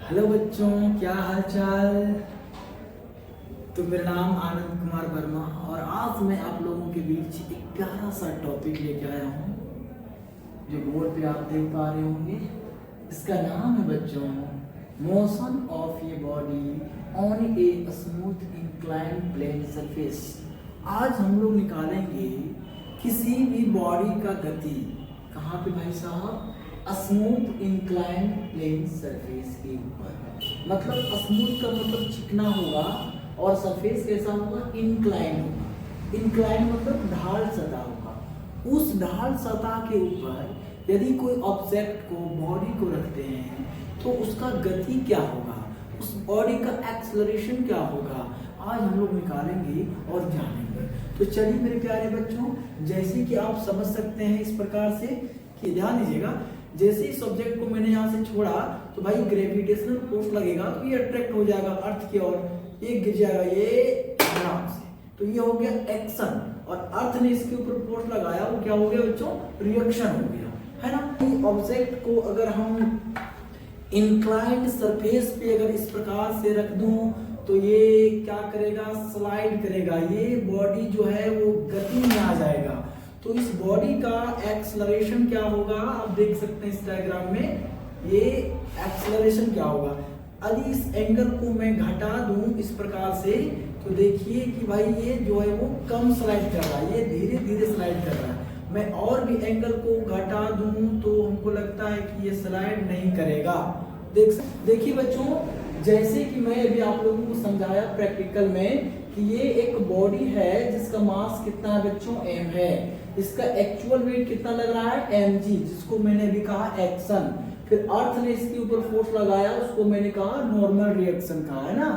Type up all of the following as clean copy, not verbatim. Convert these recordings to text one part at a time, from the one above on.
Hello बच्चों, क्या हाल चाल। तो मेरा नाम आनंद कुमार वर्मा और आज मैं आप लोगों के बीच एक प्यारा सा टॉपिक लेके आया हूँ जो बोर्ड पे आप देख पा रहे होंगे। इसका नाम है बच्चों motion of a body on a smooth incline plane surface. आज हम लोग निकालेंगे किसी भी बॉडी का गति कहाँ पे भाई साहब, स्मूथ इंक्लाइन प्लेन सरफेस के ऊपर। मतलब स्मूथ का मतलब चिकना होगा और सरफेस कैसा होगा, इंक्लाइन होगा। इंक्लाइन मतलब ढाल सतह होगा। उस ढाल सतह के ऊपर यदि कोई ऑब्जेक्ट को, बॉडी को रखते हैं तो उसका गति क्या होगा, उस बॉडी का एक्सेलरेशन क्या होगा, आज हम लोग निकालेंगे और जानेंगे। तो चलिए मेरे प्यारे बच्चों, जैसे कि आप समझ सकते हैं इस प्रकार से कि ध्यान दीजिएगा, जैसे इस ऑब्जेक्ट को मैंने यहाँ से छोड़ा तो भाई ग्रेविटेशनल फोर्स लगेगा तो ये अट्रैक्ट हो जाएगा अर्थ की ओर, ये गिर जाएगा ये आराम से। तो ये हो गया एक्शन, और अर्थ ने इसके ऊपर फोर्स लगाया, वो क्या हो गया बच्चों, रिएक्शन हो गया, है ना। ऑब्जेक्ट को अगर हम इंक्लाइंड सरफेस पे अगर इस प्रकार से रख दूं तो ये क्या करेगा, स्लाइड करेगा। ये बॉडी जो है वो गति में आ जाएगा। तो इस बॉडी का एक्सेलरेशन क्या होगा, आप देख सकते हैं इस डायग्राम में, ये एक्सेलरेशन क्या होगा। यदि इस एंगल को मैं घटा दूं इस प्रकार से तो देखिए कि भाई ये जो है वो कम स्लाइड कर रहा है, ये धीरे धीरे स्लाइड कर रहा है। मैं और भी एंगल को घटा दूं तो हमको लगता है कि ये स्लाइड नहीं करेगा। देखिए बच्चों, जैसे कि मैं अभी आप लोगों को समझाया प्रैक्टिकल में कि ये एक बॉडी है जिसका मास कितना है बच्चों, m है। इसका एक्चुअल वेट कितना लग रहा है, mg, जिसको मैंने अभी कहा एक्शन। फिर अर्थ ने इसके ऊपर फोर्स लगाया, उसको मैंने कहा नॉर्मल रिएक्शन कहा, है ना।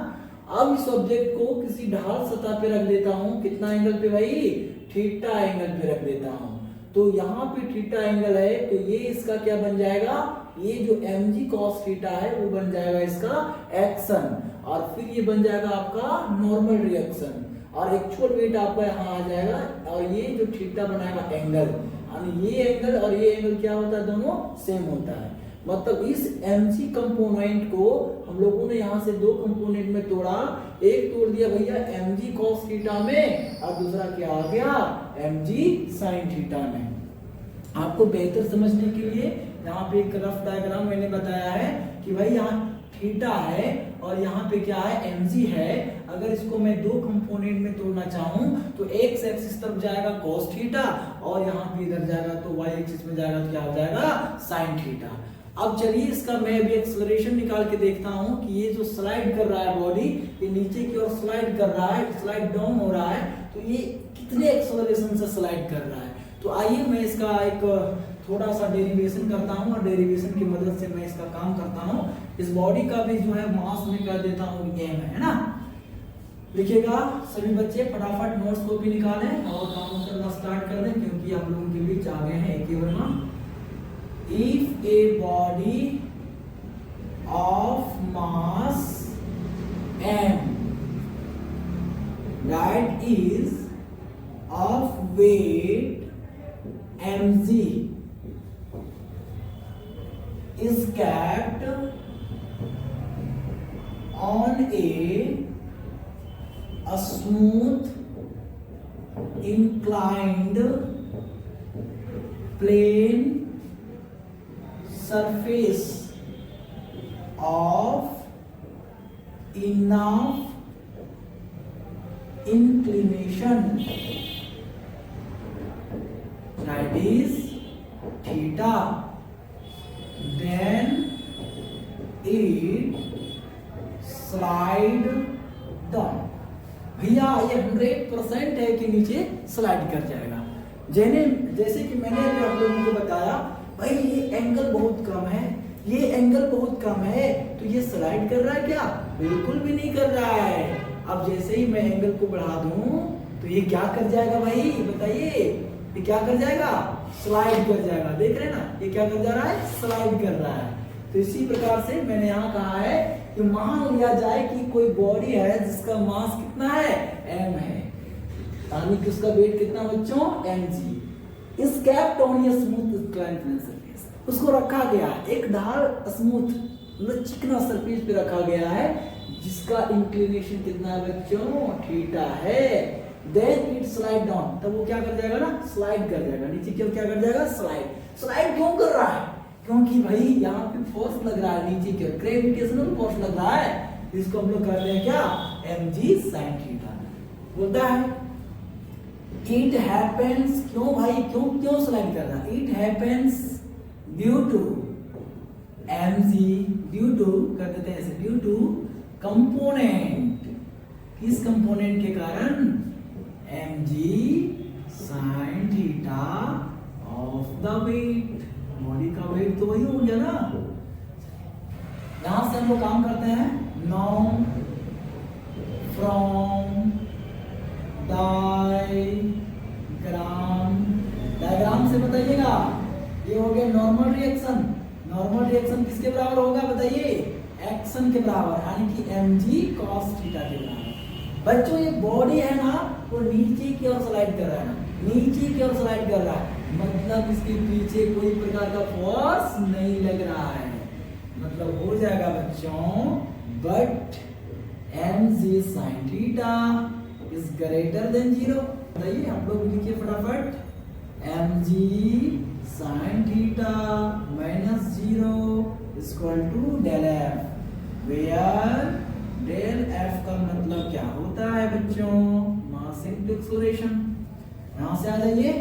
अब इस ऑब्जेक्ट को किसी ढाल सतह पे रख देता हूँ, कितना एंगल पे भाई, थीटा एंगल पे रख देता हूँ। तो यहाँ पे थीटा एंगल है तो ये इसका क्या बन जाएगा, ये जो mg cos थीटा है वो बन जाएगा इसका एक्शन, और फिर ये बन जाएगा आपका नॉर्मल रिएक्शन, और एक्चुअल वेट आपका यहाँ आ जाएगा, और ये जो थीटा बनाएगा एंगल, यानी ये एंगल और ये एंगल क्या होता है, दोनों सेम होता है। मतलब इस mg कंपोनेंट को हम लोगों ने यहाँ से दो कंपोनेंट में तोड़ा, एक तोड़ दिया भैया mg cos थीटा में और दूसरा क्या आ गया, mg sin थीटा में। आपको बेहतर समझने के लिए यहाँ पे एक रफ डायग्राम मैंने बताया है कि भाई यहाँ थीटा है और यहाँ पे क्या है, mg है। अगर इसको मैं दो कंपोनेंट में तोड़ना चाहूँ तो x एक्सिस तरफ जाएगा cos थीटा और यहाँ पे इधर जाएगा तो y एक्सिस में जाएगा तो क्या हो जाएगा, sin थीटा। अब चलिए इसका मैं अभी एक्सेलरेशन निकाल के देखता हूँ कि ये जो स्लाइड कर रहा है बॉडी, ये नीचे की ओर स्लाइड कर रहा है, स्लाइड डाउन हो रहा है, तो ये कितने एक्सेलरेशन से स्लाइड कर रहा है। तो आइए मैं इसका एक थोड़ा सा डेरिवेशन करता हूँ और डेरिवेशन की मदद से मैं इसका काम करता हूँ। इस बॉडी का भी जो है मास में कर देता हूँ m, है ना। लिखिएगा सभी बच्चे, फटाफट नोट्स को भी निकालें और काम करना स्टार्ट कर दें, क्योंकि आप लोगों के बीच आ गए हैं एक ही Verma. If a body of mass m, that is of weight mg, is kept on a smooth inclined plane surface of enough inclination, that is theta, then it slide down। भैया ये 100% है कि नीचे स्लाइड कर जाएगा। जैसे कि मैंने आप लोगों को बताया भाई ये एंगल बहुत कम है, ये एंगल बहुत कम है, तो ये स्लाइड कर रहा है क्या, बिल्कुल भी नहीं कर रहा है। अब जैसे ही मैं एंगल को बढ़ा दूं तो ये क्या कर जाएगा भाई, बताइए, ये क्या कर जाएगा, स्लाइड कर जाएगा। देख रहे हैं ना, ये क्या कर जा रहा है, स्लाइड कर रहा है। तो इसी प्रकार से मैंने यहाँ कहा है कि मान लिया जाए कि कोई बॉडी है जिसका मास कितना है, m है, यानी कि उसका वेट कितना बच्चों, mg, इस kept on a smooth inclined plane surface, उसको रखा गया एक ढाल स्मूथ मतलब चिकना सरफेस पे रखा गया है जिसका इंक्लिनेशन कितना है बच्चों, थीटा है। देन इट स्लाइड डाउन, तब वो क्या कर जाएगा ना, स्लाइड कर जाएगा नीचे की ओर। क्या कर जाएगा, स्लाइड क्यों कर रहा है, क्योंकि भाई यहाँ पे फोर्स लग रहा है नीचे की ओर, ग्रेविटेशनल फोर्स लग रहा है। इसको हम लोग कहते हैं क्या, mg sin थीटा। बोलता है इट हैपेंस, क्यों भाई, क्यों स्लाइड कर रहा है, it happens due to mg, due to कर देते हैं ऐसे, ड्यू टू कंपोनेंट, किस कंपोनेंट के कारण, mg sin theta of the weight, body का वेट तो वही हो गया ना। यहां से हम लोग काम करते हैं, नाउ फ्रॉम डायग्राम से बताइएगा, ये हो गया नॉर्मल रिएक्शन। नॉर्मल रिएक्शन किसके बराबर होगा बताइए, एक्शन के बराबर, यानी कि mg cos थीटा के बराबर। बच्चों ये बॉडी है ना, वो नीचे की ओर स्लाइड कर रहा है ना, नीचे की ओर स्लाइड कर रहा है, मतलब इसके पीछे कोई प्रकार का फोर्स नहीं लग रहा है। मतलब हो जाएगा बच्चों, but mg sin theta is greater than 0। बताइए आप लोग लिखिए फटाफट, mg sin theta minus 0 is equal to del f, where del f का मतलब क्या होता है बच्चों, मास इनटू एक्सेलरेशन। यहां से आ जाइए,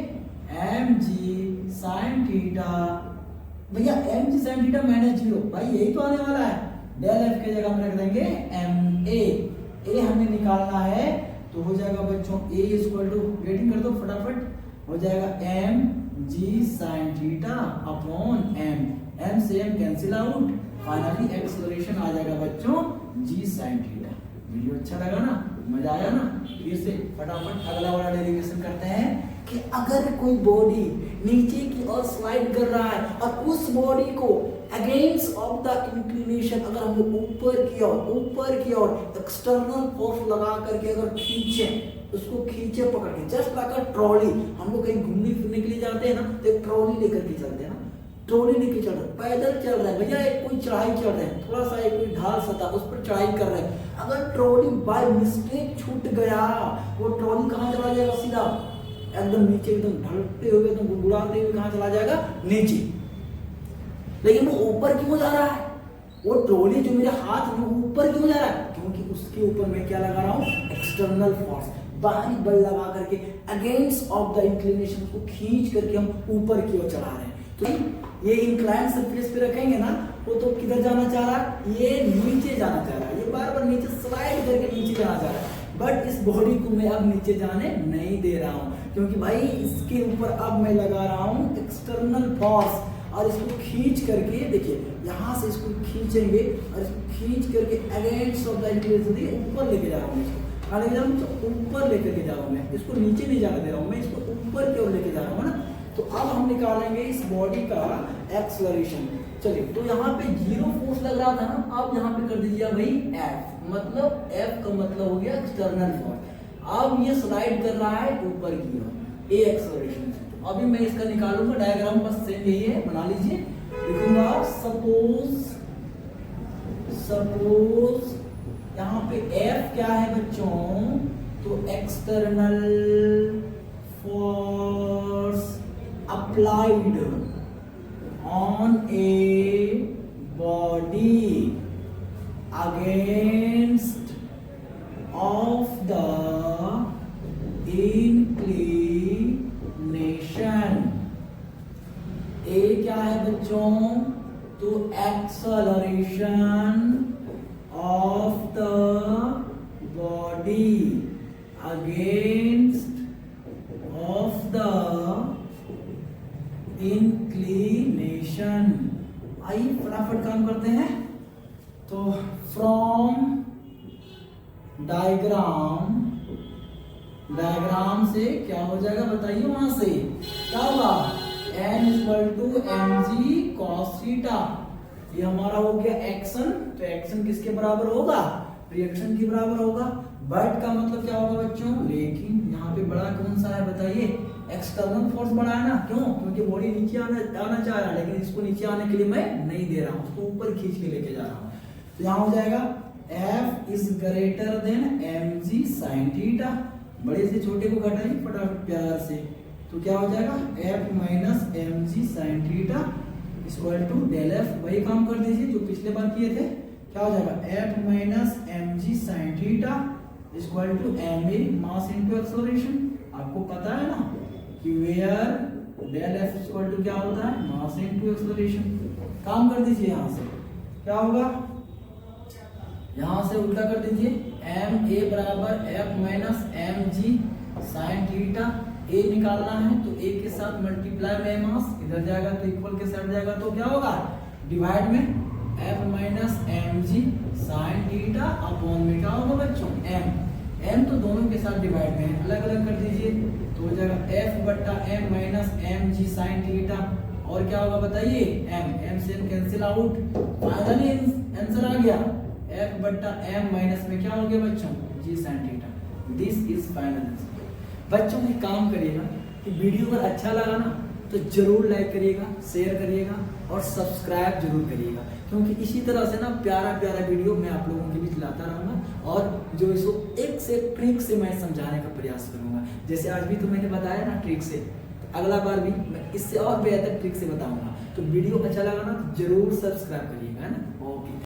mg sin थीटा, भैया mg sin थीटा माइनस 0, भाई यही तो आने वाला है। डेल f की जगह हम रख देंगे ma, a हमें निकालना है, तो हो जाएगा बच्चों a इक्वल टू, गेटिंग कर दो फटाफट, हो जाएगा mg sin theta upon m से m cancel out, finally acceleration आ जाएगा बच्चों g sin थीटा। वीडियो अच्छा लगा ना, मजा आया ना। फिर से फटाफट अगला वाला डेरिवेशन करते हैं कि अगर कोई बॉडी नीचे की ओर स्लाइड कर रहा है और उस बॉडी को अगेंस्ट ऑफ द इंक्लिनेशन अगर हम ऊपर की ओर एक्सटर्नल फोर्स लगा करके अगर खींचे, उसको खींचे पकड़ के, जस्ट लाइक अ ट्रॉली, हम लोग कहीं घूमने फिरने के लिए जाते हैं ना, तो एक ट्रॉली लेकर के चलते हैं ना, ट्रॉली लेके चल रहे हैं, पैदल चल रहे हैं भैया, एक कोई चढ़ाई चढ़ रहे हैं, थोड़ा सा एक कोई ढाल सता उस पर चढ़ाई कर रहे हैं, अगर ट्रॉली बाय मिस्टेक छूट गया, वो ट्रॉली कहाँ चला जाएगा, सीधा एकदम नीचे, एकदम ढलते हुए, एकदम गुड़गुड़ाते हुए कहाँ चला जाएगा, नीचे। लेकिन वो ऊपर क्यों जा रहा है, वो ट्रॉली जो मेरे हाथ में ऊपर क्यों जा रहा है, क्योंकि उसके ऊपर मैं क्या लगा रहा हूँ, एक्सटर्नल फोर्स, बाहरी बल लगा करके अगेंस्ट ऑफ द इंक्लिनेशन को खींच करके हम ऊपर की ओर चला रहे हैं। तो ये इंक्लाइन सरफेस पे रखेंगे ना, वो तो किधर जाना चाह रहा है, ये नीचे जाना चाह रहा है, ये बार बार नीचे स्लाइड करके नीचे जाना चाह रहा है, बट इस बॉडी को मैं अब नीचे जाने नहीं दे रहा हूँ, क्योंकि भाई इसके ऊपर अब मैं लगा रहा हूँ एक्सटर्नल फोर्स, और इसको खींच करके, देखिए यहाँ से इसको खींचेंगे और इसको खींच करके अगेंस्ट ऑफ द इंक्लिनेशन ऊपर लेके जा रहा हूँ, इसको लेके जा रहा हूँ, तो ऊपर लेकर के जा रहा हूँ मैं, इसको नीचे नहीं जाने दे रहा हूँ मैं, इसको ऊपर की ओर लेके जा रहा हूँ ना। तो अब हम निकालेंगे इस बॉडी का एक्सेलरेशन। चलिए, तो यहाँ पे 0 फोर्स लग रहा था ना, अब यहाँ पे कर दीजिए भाई F, मतलब F का मतलब हो गया एक्सटर्नल फोर्स। अब ये स्लाइड कर रहा है ऊपर की ओर, A एक्सेलरेशन। अभी मैं इसका निकालूंगा, डायग्राम बस सेम यही है, बना लीजिए। लिखूंगा सपोज यहाँ पे F क्या है बच्चों, तो external force applied on a body against of the inclination. A क्या है बच्चों, तो acceleration of the body against of the inclination। आइए फटाफट काम करते हैं। तो फ्रॉम डायग्राम से क्या हो जाएगा बताइए, वहां से क्या होगा, n = mg cos थीटा। ये हमारा हो गया एक्शन, तो एक्शन किसके बराबर होगा, रिएक्शन के बराबर होगा। बट का मतलब क्या होगा बच्चों, लेकिन यहाँ पे बड़ा कौन सा है बताइए, एक्सटर्नल फोर्स बढ़ाया ना, क्यों? क्योंकि बॉडी नीचे आना चाह रहा है, लेकिन इसको नीचे आने के लिए मैं नहीं दे रहा हूँ, उसको ऊपर खींच के लेके जा रहा हूँ। तो यहाँ हो जाएगा F is greater then mg sin theta. बड़े से छोटे को घटाइए फटाफट प्यार से, तो क्या हो जाएगा F minus mg sin theta equal to del F। वही काम कर दीजिए जो पिछले बार किए थे। क्या हो जाएगा F minus mg sin theta equal to ma mass into acceleration. आपको पता है ना कि where del F equal to क्या होता है, मास इनटू एक्सेलरेशन। काम कर दीजिए, यहाँ से क्या होगा, यहाँ से उल्टा कर दीजिए, एम ए बराबर F minus M G sine theta. A निकालना है तो ए के साथ मल्टीप्लाई में मास इधर जाएगा तो इक्वल के साथ जाएगा, तो क्या होगा डिवाइड में F minus M G sine theta upon में क्या होगा बच्चों एम तो दोनों के साथ डिवाइड में अलग अलग कर दीजिए, तो हो जाएगा एफ बट्टा M minus M G sine theta. और क्या होगा बताइए, एम से कैंसिल आउट, फाइनली आंसर आ गया F बट्टा M माइनस में क्या हो गया बच्चों G sine theta. This is final answer. बच्चों एक काम करिएगा कि वीडियो अगर अच्छा लगा ना तो जरूर लाइक करिएगा, शेयर करिएगा और सब्सक्राइब जरूर करिएगा, क्योंकि इसी तरह से ना प्यारा प्यारा वीडियो मैं आप लोगों के बीच लाता रहूंगा और जो इसको एक से ट्रिक से मैं समझाने का प्रयास करूंगा। जैसे आज भी तो मैंने बताया ना ट्रिक से, तो अगला बार भी मैं इससे और बेहतर ट्रिक से बताऊंगा। तो वीडियो अच्छा लगा ना तो जरूर सब्सक्राइब करिएगा, है ना।